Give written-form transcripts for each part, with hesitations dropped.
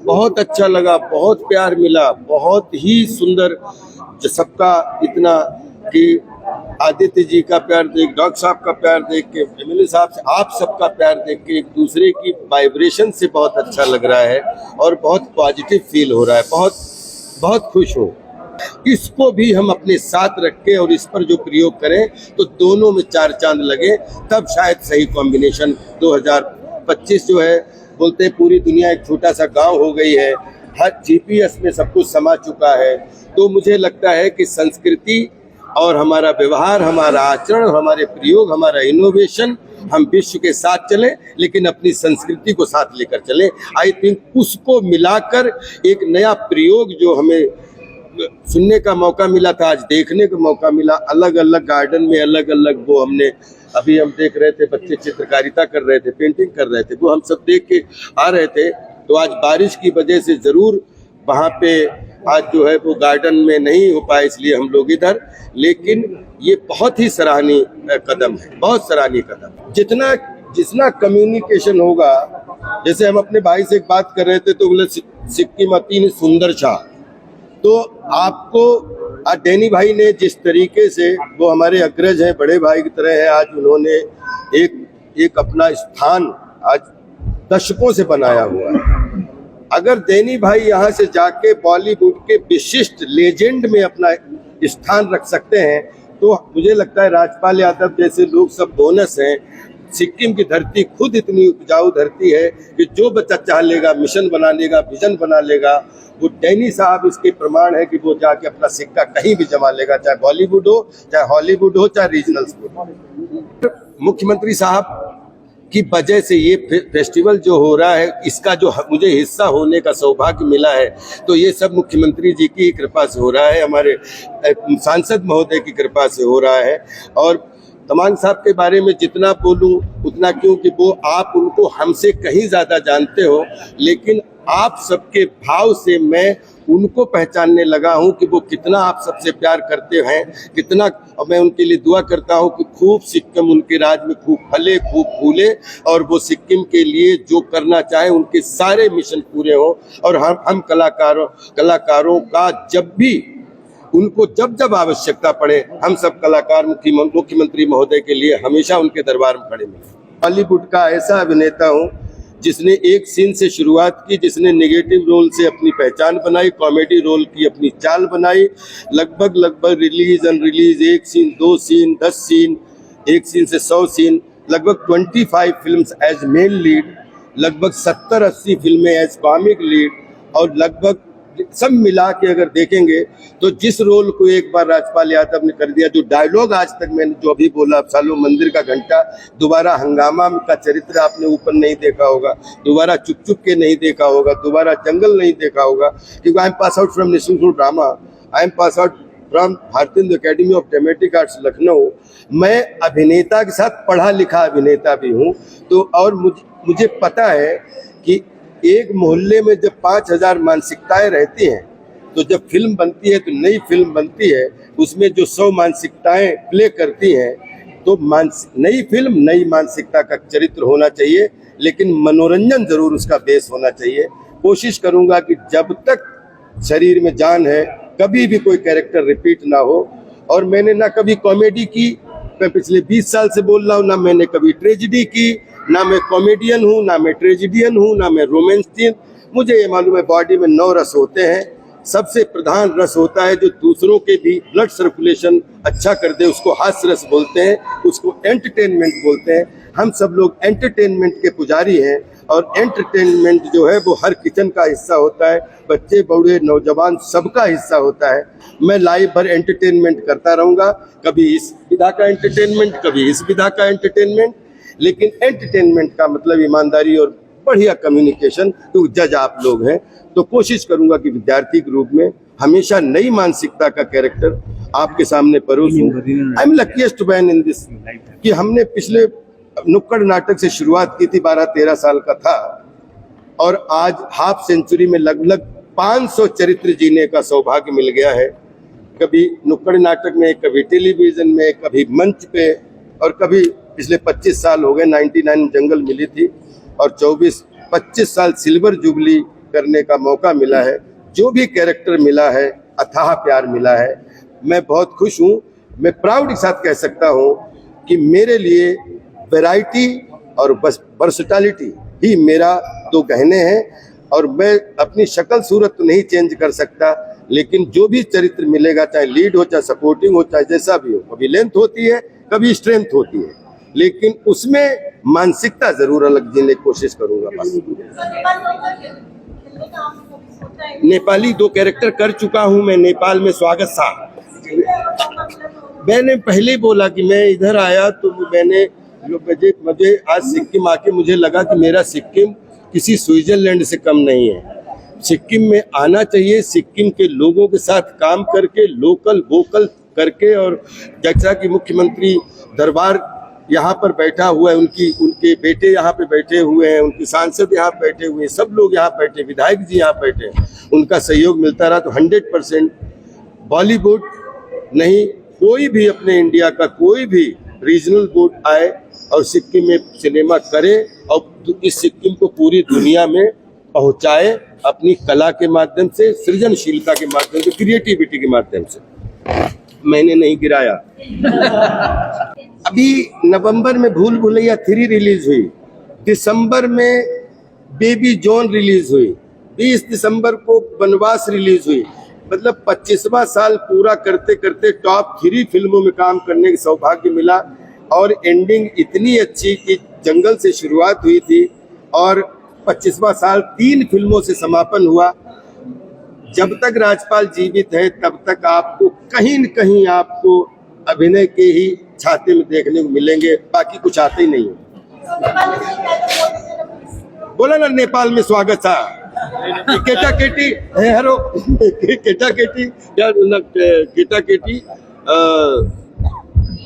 बहुत अच्छा लगा, बहुत प्यार मिला, बहुत ही सुंदर। सबका इतना कि आदित्य जी का प्यार देख, डॉक्टर साहब का प्यार देख के, एमएलए साहब से आप सबका प्यार देख के, एक दूसरे की वाइब्रेशन से बहुत अच्छा लग रहा है और बहुत पॉजिटिव फील हो रहा है। बहुत बहुत खुश हूँ। इसको भी हम अपने साथ रख के और इस पर जो प्रयोग करें तो दोनों में चार चांद लगे, तब शायद सही कॉम्बिनेशन 2025 जो है, बोलते हैं पूरी दुनिया एक छोटा सा गांव हो गई है, हर जीपीएस में सब कुछ समा चुका है। तो मुझे लगता है कि संस्कृति और हमारा व्यवहार, हमारा आचरण, हमारे प्रयोग, हमारा इनोवेशन, हम विश्व के साथ चलें लेकिन अपनी संस्कृति को साथ लेकर चलें। आई थिंक उसको मिलाकर एक नया प्रयोग जो हमें सुनने का मौका मिला था, आज देखने का मौका मिला। अलग अलग गार्डन में अलग अलग वो हमने, अभी हम देख रहे थे बच्चे चित्रकारिता कर रहे थे, पेंटिंग कर रहे थे, वो हम सब देख के आ रहे थे। तो आज बारिश की वजह से ज़रूर वहाँ पे आज जो है वो गार्डन में नहीं हो पाए, इसलिए हम लोग इधर, लेकिन ये बहुत ही सराहनीय कदम है, बहुत सराहनीय कदम। जितना कम्युनिकेशन होगा, जैसे हम अपने भाई से एक बात कर रहे थे तो बोले सिक्किम अति सुंदर छा, तो आपको डैनी भाई ने जिस तरीके से, वो हमारे अग्रज हैं, बड़े भाई की तरह है, आज उन्होंने एक अपना स्थान आज दशकों से बनाया हुआ है। अगर डैनी भाई यहाँ से जाके बॉलीवुड के विशिष्ट लेजेंड में अपना स्थान रख सकते हैं तो मुझे लगता है राजपाल यादव जैसे लोग सब बोनस हैं। सिक्किम की धरती खुद इतनी उपजाऊ धरती है कि जो बच्चा चाह लेगा मिशन बना लेगा, विजन बना लेगा। वो डैनी साहब इसके प्रमाण है कि वो जाके अपना सिक्का कहीं भी जमा लेगा, चाहे बॉलीवुड हो, चाहे हॉलीवुड हो, चाहे रीजनल्स हो। मुख्यमंत्री साहब की वजह से ये फेस्टिवल जो हो रहा है, इसका जो मुझे हिस्सा होने का सौभाग्य मिला है, तो ये सब मुख्यमंत्री जी की कृपा से हो रहा है, हमारे सांसद महोदय की कृपा से हो रहा है। और तमांग साहब के बारे में जितना बोलूं उतना, क्योंकि वो आप उनको हमसे कहीं ज़्यादा जानते हो, लेकिन आप सबके भाव से मैं उनको पहचानने लगा हूं कि वो कितना आप सबसे प्यार करते हैं, कितना। और मैं उनके लिए दुआ करता हूं कि खूब सिक्किम उनके राज में खूब फले, खूब फूले, और वो सिक्किम के लिए जो करना चाहे उनके सारे मिशन पूरे हों। और हम कलाकारों का जब भी उनको जब आवश्यकता पड़े, हम सब कलाकार मुख्यमंत्री महोदय के लिए हमेशा उनके दरबार में खड़े मिले। बॉलीवुड का ऐसा अभिनेता हूँ जिसने एक सीन से शुरुआत की, जिसने नेगेटिव रोल से अपनी पहचान बनाई, कॉमेडी रोल की अपनी चाल बनाई। लगभग release unrelease, 1 scene, 2 scene, 10 scene, 1 scene से 100 सीन, लगभग 25 फिल्म्स एज मेन लीड, लगभग 70-80 फिल्में एज कॉमिक लीड, और लगभग सब मिला के अगर देखेंगे तो जिस रोल को एक बार राजपाल यादव ने कर दिया, जो डायलॉग आज तक मैंने जो अभी बोला, सालों मंदिर का घंटा, दोबारा हंगामा का चरित्र आपने ऊपर नहीं देखा होगा, दोबारा चुप चुप के नहीं देखा होगा, दोबारा जंगल नहीं देखा होगा, क्योंकि I am pass out from National School Drama, I am pass out from Bharatiya Academy of Dramatic Arts Lucknow. मैं अभिनेता के साथ पढ़ा लिखा अभिनेता भी हूँ। तो और मुझे पता है कि एक मोहल्ले में जब 5000 मानसिकताएं रहती हैं, तो जब फिल्म बनती है, तो नई फिल्म बनती है, उसमें जो 100 मानसिकताएं प्ले करती हैं, तो नई फिल्म नई मानसिकता का चरित्र होना चाहिए, लेकिन मनोरंजन जरूर उसका बेस होना चाहिए। कोशिश करूंगा कि जब तक शरीर में जान है कभी भी कोई कैरेक्टर रिपीट ना हो। और मैंने ना कभी कॉमेडी की, मैं पिछले 20 साल से बोल रहा हूँ, ना मैंने कभी ट्रेजिडी की, ना मैं कॉमेडियन हूँ, ना मैं ट्रेजिडियन हूँ, ना मैं रोमांसियन। मुझे ये मालूम है बॉडी में 9 रस होते हैं, सबसे प्रधान रस होता है जो दूसरों के भी ब्लड सर्कुलेशन अच्छा कर दे, उसको हास्य रस बोलते हैं, उसको एंटरटेनमेंट बोलते हैं। हम सब लोग एंटरटेनमेंट के पुजारी हैं, और एंटरटेनमेंट जो है वो हर किचन का हिस्सा होता है, बच्चे बूढ़े नौजवान सबका हिस्सा होता है। मैं लाइव भर एंटरटेनमेंट करता रहूँगा, कभी इस विधा का एंटरटेनमेंट, कभी इस विधा का एंटरटेनमेंट, लेकिन एंटरटेनमेंट का मतलब ईमानदारी और बढ़िया कम्युनिकेशन। तो जज आप लोग हैं, तो कोशिश करूंगा कि विद्यार्थी के रूप में हमेशा नई मानसिकता का कैरेक्टर आपके सामने परोसूं। I am luckiest man in this कि हमने पिछले नुक्कड़ नाटक से शुरुआत की थी, 12-13 साल का था, और आज हाफ सेंचुरी में लगभग 500 चरित्र जीने का सौभाग्य मिल गया है। कभी नुक्कड़ नाटक में, कभी टेलीविजन में, कभी मंच पे, और कभी पिछले 25 साल हो गए 99 जंगल मिली थी, और 25 साल सिल्वर जुबली करने का मौका मिला है, जो भी कैरेक्टर मिला है, अथाह प्यार मिला है। मैं बहुत खुश हूँ। मैं प्राउड के साथ कह सकता हूँ कि मेरे लिए वैरायटी और बस वर्सटैलिटी ही मेरा दो गहने हैं। और मैं अपनी शक्ल सूरत तो नहीं चेंज कर सकता, लेकिन जो भी चरित्र मिलेगा, चाहे लीड हो, चाहे सपोर्टिंग हो, चाहे जैसा भी हो, कभी लेंथ होती है, कभी स्ट्रेंथ होती है, लेकिन उसमें मानसिकता जरूर अलग जीने की कोशिश करूंगा। बस नेपाली 2 कैरेक्टर कर चुका हूं मैं नेपाल में। स्वागत साहब, मैंने पहले बोला कि मैं इधर आया तो मुझे आज सिक्किम आके मुझे लगा कि मेरा सिक्किम किसी स्विट्जरलैंड से कम नहीं है। सिक्किम में आना चाहिए, सिक्किम के लोगों के साथ काम करके, लोकल वोकल करके। और जैसा कि मुख्यमंत्री दरबार यहाँ पर बैठा हुआ है, उनके बेटे यहाँ पे बैठे हुए हैं, उनके सांसद यहाँ बैठे हुए हैं, सब लोग यहाँ बैठे, विधायक जी यहाँ बैठे हैं, उनका सहयोग मिलता रहा तो 100% बॉलीवुड नहीं, कोई भी अपने इंडिया का कोई भी रीजनल बोर्ड आए और सिक्किम में सिनेमा करे और इस सिक्किम को पूरी दुनिया में पहुंचाए अपनी कला के माध्यम से, सृजनशीलता के माध्यम से, क्रिएटिविटी के माध्यम से। मैंने नहीं गिराया। अभी नवंबर में भूल भुलैया 3 रिलीज हुई, दिसंबर में बेबी जॉन रिलीज हुई, 20 दिसंबर को बनवास रिलीज हुई। मतलब 25वां साल पूरा करते करते टॉप 3 फिल्मों में काम करने का सौभाग्य मिला। और एंडिंग इतनी अच्छी कि जंगल से शुरुआत हुई थी और 25वां साल 3 फिल्मों से समापन हुआ। जब तक राजपाल जीवित है तब तक आपको कहीं न कहीं आपको अभिनय के ही छाते में देखने को मिलेंगे, बाकी कुछ आते ही नहीं है। बोला ना नेपाल में स्वागत था। केटा केटी हेरो केटा केटी केटा केटी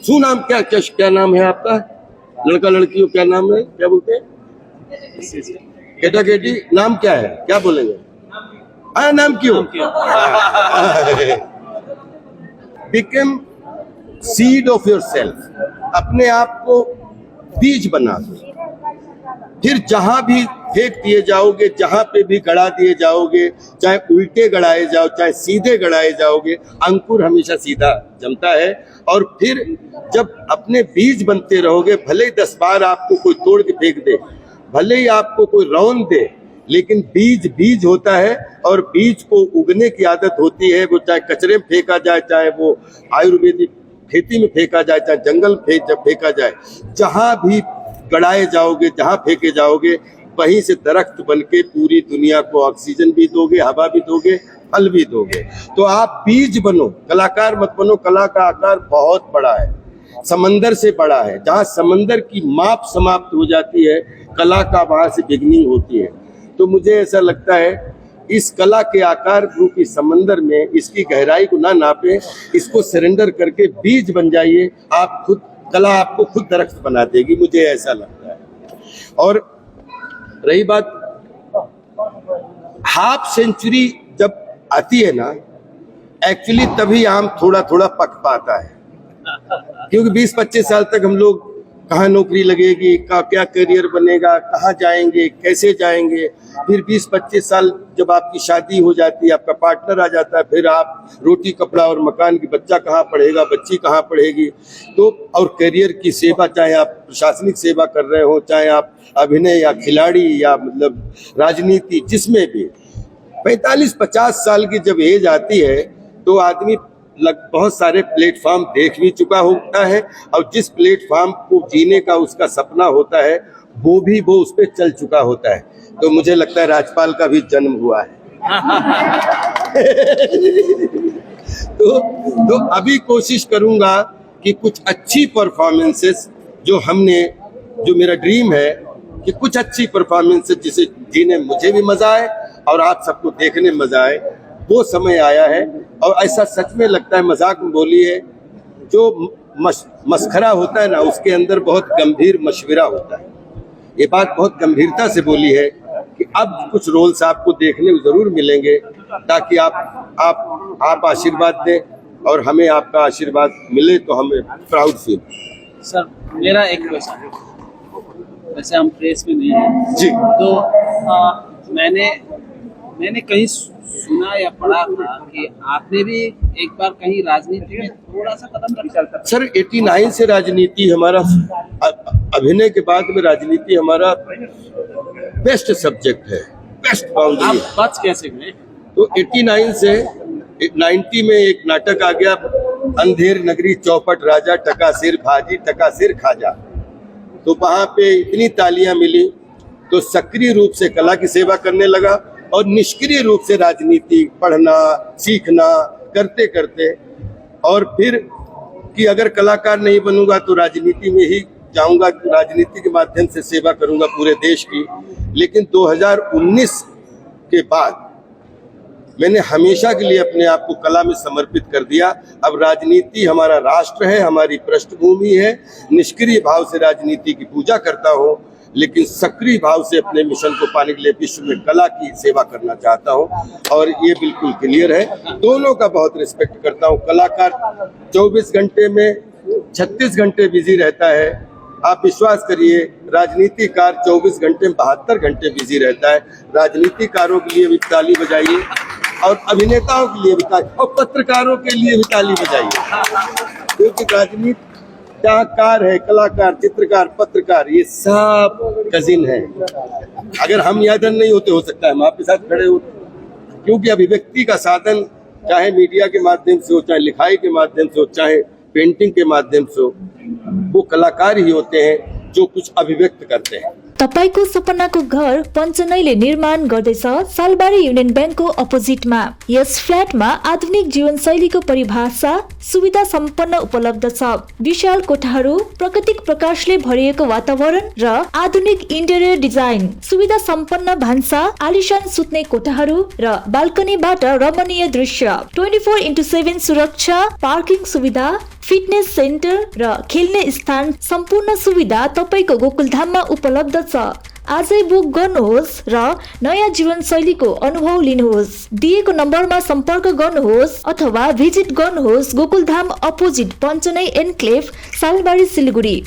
सुनाम क्या नाम है आपका? लड़का लड़की क्या नाम है, क्या बोलते हैं? केटा केटी नाम क्या है, क्या बोलेंगे? नाम क्यों? Become seed of your self. अपने आप को बीज बना दो, फिर जहां भी फेंक दिए जाओगे, जहां पे भी गड़ा दिए जाओगे, चाहे उल्टे गड़ाए जाओ चाहे सीधे गड़ाए जाओगे, अंकुर हमेशा सीधा जमता है। और फिर जब अपने बीज बनते रहोगे, भले ही 10 बार आपको कोई तोड़ के फेंक दे, भले ही आपको कोई रौंद दे, लेकिन बीज बीज होता है और बीज को उगने की आदत होती है। वो चाहे कचरे में फेंका जाए, चाहे वो आयुर्वेदिक खेती में फेंका जाए, चाहे जंगल फेंका जाए, जहां भी गड़ाए जाओगे, जहां फेंके जाओगे, वहीं से दरख्त बनके पूरी दुनिया को ऑक्सीजन भी दोगे, हवा भी दोगे, फल भी दोगे। तो आप बीज बनो, कलाकार मत बनो। कला का आकार बहुत बड़ा है, समंदर से बड़ा है। जहां समंदर की माप समाप्त हो जाती है, कला का वहां से बिगनिंग होती है। तो मुझे ऐसा लगता है इस कला के आकार रूपी समंदर में इसकी गहराई को ना नापे, इसको सरेंडर करके बीज बन जाइए। आप खुद, कला आपको खुद दरख्त बना देगी, मुझे ऐसा लगता है। और रही बात हाफ सेंचुरी जब आती है ना, एक्चुअली तभी आम थोड़ा थोड़ा पक पाता है, क्योंकि 20-25 साल तक हम लोग कहाँ नौकरी लगेगी, क्या करियर बनेगा, कहाँ जाएंगे, कैसे जाएंगे। फिर 20-25 साल जब आपकी शादी हो जाती है, आपका पार्टनर आ जाता है, फिर आप रोटी कपड़ा और मकान की, बच्चा कहाँ पढ़ेगा, बच्ची कहाँ पढ़ेगी। तो और करियर की सेवा, चाहे आप प्रशासनिक सेवा कर रहे हो, चाहे आप अभिनय या खिलाड़ी या मतलब राजनीति, जिसमें भी 45-50 साल की जब एज आती है तो आदमी बहुत सारे प्लेटफॉर्म देख भी चुका होता है, और जिस प्लेटफॉर्म को जीने का उसका सपना होता है वो उस पर चल चुका होता है। तो मुझे लगता है राजपाल का भी जन्म हुआ है। तो अभी कोशिश करूंगा कि कुछ अच्छी परफॉर्मेंसेस जो मेरा ड्रीम है कि कुछ अच्छी परफॉर्मेंसेस जिसे जीने मुझे भी मजा आए और आप सबको देखने मजा आए, वो समय आया है। और ऐसा सच में लगता है, मजाक में बोली है, जो मस्खरा होता है ना, उसके अंदर बहुत गंभीर मशवरा होता है। ये बात बहुत गंभीरता से बोली है कि अब कुछ रोल्स आपको देखने को जरूर मिलेंगे, ताकि आप आशीर्वाद दें और हमें आपका आशीर्वाद मिले तो हमें प्राउड फील। सर मेरा एक क्वेश्चन, वैसे हम प्रेस में नहीं हैं जी, तो मैंने मैंने कहीं सुना या पढ़ा था कि आपने भी एक बार कहीं राजनीति में थोड़ा सा कदम रखा था। सर 89 से राजनीति हमारा, अभिनय के बाद में राजनीति हमारा बेस्ट सब्जेक्ट है, बेस्ट बाउंड्री आप है। बच कैसे गए? तो 89 से 90 में एक नाटक आ गया, अंधेर नगरी चौपट राजा, टका सिर भाजी टका सिर खाजा। तो वहां पे इतनी तालियां मिली तो सक्रिय रूप से कला की सेवा करने लगा और निष्क्रिय रूप से राजनीति पढ़ना सीखना करते करते, और फिर कि अगर कलाकार नहीं बनूंगा तो राजनीति में ही जाऊंगा, राजनीति के माध्यम से सेवा करूंगा पूरे देश की। लेकिन 2019 के बाद मैंने हमेशा के लिए अपने आप को कला में समर्पित कर दिया। अब राजनीति हमारा राष्ट्र है, हमारी पृष्ठभूमि है। निष्क्रिय भाव से राजनीति की पूजा करता हूँ, लेकिन सक्रिय भाव से अपने मिशन को पाने के लिए विश्व में कला की सेवा करना चाहता हूँ, और ये बिल्कुल क्लियर है। दोनों का बहुत रिस्पेक्ट करता हूँ। कलाकार 24 घंटे में 36 घंटे बिजी रहता है, आप विश्वास करिए। राजनीतिकार 24 घंटे में 72 घंटे बिजी रहता है। राजनीतिकारों के लिए भी ताली बजाइए, और अभिनेताओं के लिए भी ताली, और पत्रकारों के लिए भी ताली बजाइए, क्योंकि राजनीति कार है, कलाकार, चित्रकार, पत्रकार, ये सब कजिन है। अगर हम यहाँ नहीं होते, हो सकता है हम आपके साथ खड़े होते, क्योंकि अभिव्यक्ति का साधन चाहे मीडिया के माध्यम से हो, चाहे लिखाई के माध्यम से हो, चाहे पेंटिंग के माध्यम से हो, वो कलाकार ही होते हैं जो कुछ अभिव्यक्त करते हैं। तपाईको सपनाको घर पञ्चनैले निर्माण गर्दैछ सालबारी युनियन ब्याङ्कको अपोजिटमा। यस फ्ल्याटमा आधुनिक जीवनशैलीको परिभाषा सुविधा सम्पन्न उपलब्ध छ। विशाल कोठाहरू, प्राकृतिक प्रकाशले भरिएको वातावरण र आधुनिक इन्टेरियर डिजाइन, सुविधा सम्पन्न भान्सा, आलिशान सुत्ने कोठाहरू र बाल्कनीबाट रमणीय दृश्य, 24/7 सुरक्षा, पार्किङ सुविधा, फिटनेस सेन्टर र खेल्ने स्थान, सम्पूर्ण सुविधा तपाईको गोकुलधाममा उपलब्ध छ। आजै बुक गर्नुहोस् र नयाँ जीवनशैलीको अनुभव लिनुहोस्। दिएको नम्बरमा सम्पर्क गर्नुहोस् अथवा भिजिट गर्नुहोस् गोकुलधाम अपोजिट पञ्चनै एन्क्लेभ, सालबारी, सिलगढी।